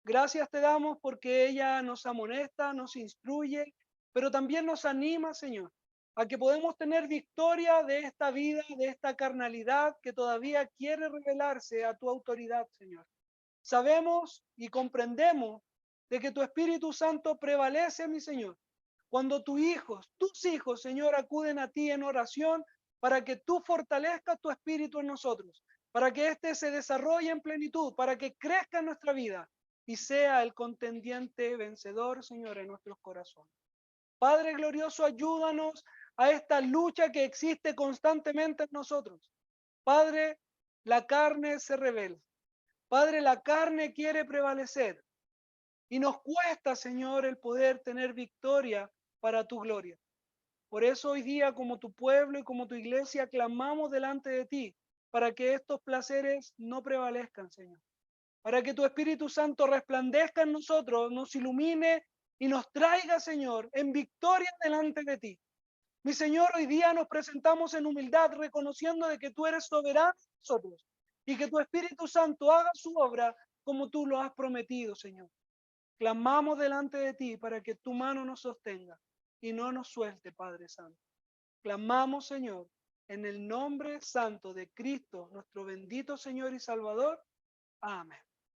Gracias te damos porque ella nos amonesta, nos instruye, pero también nos anima, Señor, a que podemos tener victoria de esta vida, de esta carnalidad que todavía quiere revelarse a tu autoridad, Señor. Sabemos y comprendemos de que tu Espíritu Santo prevalece, mi Señor, cuando tus hijos, Señor, acuden a ti en oración para que tú fortalezcas tu Espíritu en nosotros, para que éste se desarrolle en plenitud, para que crezca en nuestra vida y sea el contendiente vencedor, Señor, en nuestros corazones. Padre glorioso, ayúdanos a esta lucha que existe constantemente en nosotros. Padre, la carne se revela. Padre, la carne quiere prevalecer y nos cuesta, Señor, el poder tener victoria para tu gloria. Por eso hoy día, como tu pueblo y como tu iglesia, clamamos delante de ti para que estos placeres no prevalezcan, Señor. Para que tu Espíritu Santo resplandezca en nosotros, nos ilumine y nos traiga, Señor, en victoria delante de ti. Mi Señor, hoy día nos presentamos en humildad, reconociendo de que tú eres soberano de nosotros y que tu Espíritu Santo haga su obra como tú lo has prometido, Señor. Clamamos delante de ti para que tu mano nos sostenga y no nos suelte, Padre Santo. Clamamos, Señor, en el nombre santo de Cristo, nuestro bendito Señor y Salvador. Amén.